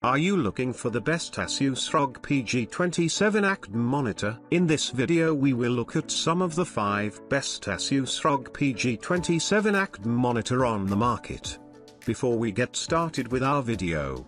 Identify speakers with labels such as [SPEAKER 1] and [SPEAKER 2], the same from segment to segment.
[SPEAKER 1] Are you looking for the best ASUS ROG PG27AQDM monitor? In this video we will look at some of the 5 best ASUS ROG PG27AQDM monitor on the market. Before we get started with our video,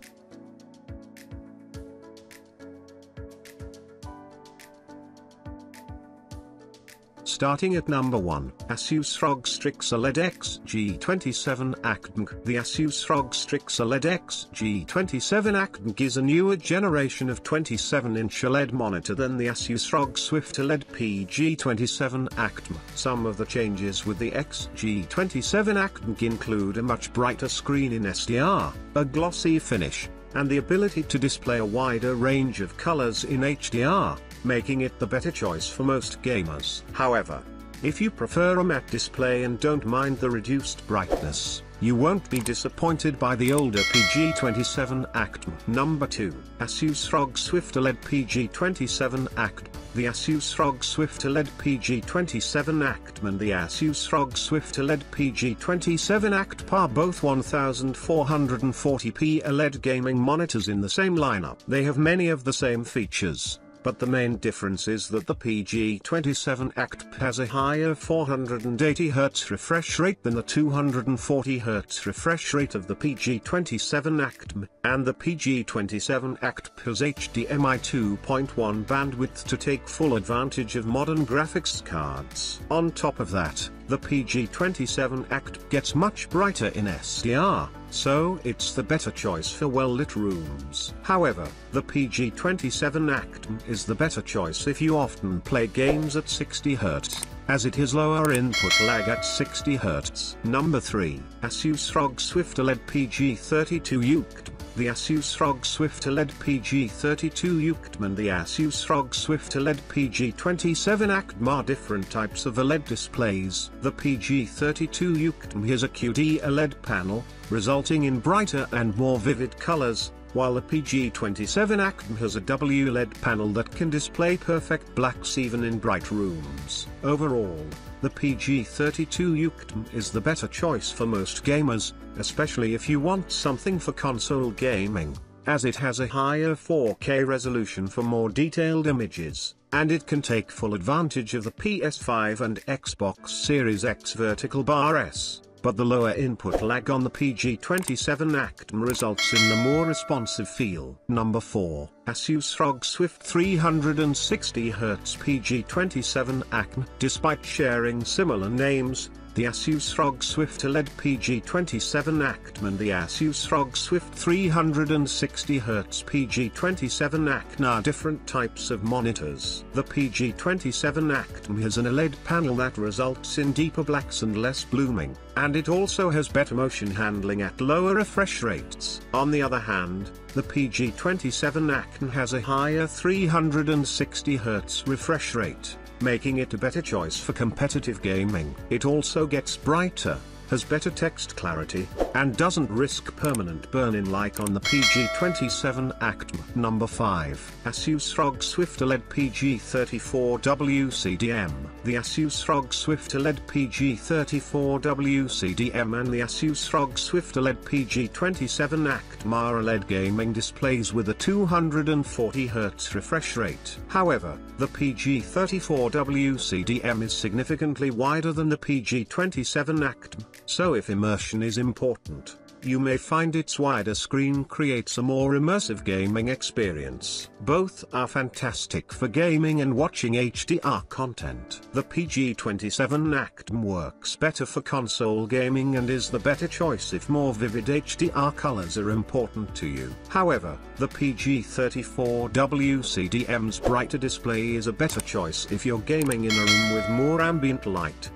[SPEAKER 1] starting at number 1, ASUS ROG Strix OLED XG27AQDM. The ASUS ROG Strix OLED XG27AQDM is a newer generation of 27-inch OLED monitor than the ASUS ROG Swift OLED PG27AQDM. Some of the changes with the XG27AQDM include a much brighter screen in SDR, a glossy finish, and the ability to display a wider range of colors in HDR, making it the better choice for most gamers. However, if you prefer a matte display and don't mind the reduced brightness, you won't be disappointed by the older PG27AQDM. Number 2, ASUS ROG Swift OLED PG27AQDM. The ASUS ROG Swift OLED PG27AQDM and the ASUS ROG Swift OLED PG27AQDM are both 1440p OLED gaming monitors in the same lineup. They have many of the same features, but the main difference is that the PG27AQDM has a higher 480Hz refresh rate than the 240Hz refresh rate of the PG27AQDM, and the PG27AQDM has HDMI 2.1 bandwidth to take full advantage of modern graphics cards. On top of that, the PG27AQDM gets much brighter in SDR, so it's the better choice for well-lit rooms. However, the PG27AQDM is the better choice if you often play games at 60 Hz, as it has lower input lag at 60 Hz. Number 3, ASUS ROG Swift OLED PG32AQDM. The ASUS ROG Swift OLED PG32AQDM and the ASUS ROG Swift OLED PG27AQDM are different types of OLED displays. The PG32AQDM has a QD OLED panel, resulting in brighter and more vivid colors, while the PG27AQDM has a WLED panel that can display perfect blacks even in bright rooms. Overall, the PG32AQDM is the better choice for most gamers, especially if you want something for console gaming, as it has a higher 4K resolution for more detailed images, and it can take full advantage of the PS5 and Xbox Series X vertical bars. But the lower input lag on the PG27AQDM results in the more responsive feel. Number 4, ASUS ROG Swift 360Hz PG27AQDM. Despite sharing similar names, the ASUS ROG Swift OLED PG27AQDM and the ASUS ROG Swift 360Hz PG27AQDM are different types of monitors. The PG27AQDM has an OLED panel that results in deeper blacks and less blooming, and it also has better motion handling at lower refresh rates. On the other hand, the PG27AQDM has a higher 360Hz refresh rate, making it a better choice for competitive gaming. It also gets brighter, has better text clarity, and doesn't risk permanent burn-in like on the PG27AQDM. Number 5, ASUS ROG Swift OLED PG34WCDM. The ASUS ROG Swift OLED PG34WCDM and the ASUS ROG Swift OLED PG27AQDM are OLED gaming displays with a 240Hz refresh rate. However, the PG34WCDM is significantly wider than the PG27AQDM, so if immersion is important, you may find its wider screen creates a more immersive gaming experience. Both are fantastic for gaming and watching HDR content. The PG27AQDM works better for console gaming and is the better choice if more vivid HDR colors are important to you. However, the PG34WCDM's brighter display is a better choice if you're gaming in a room with more ambient light.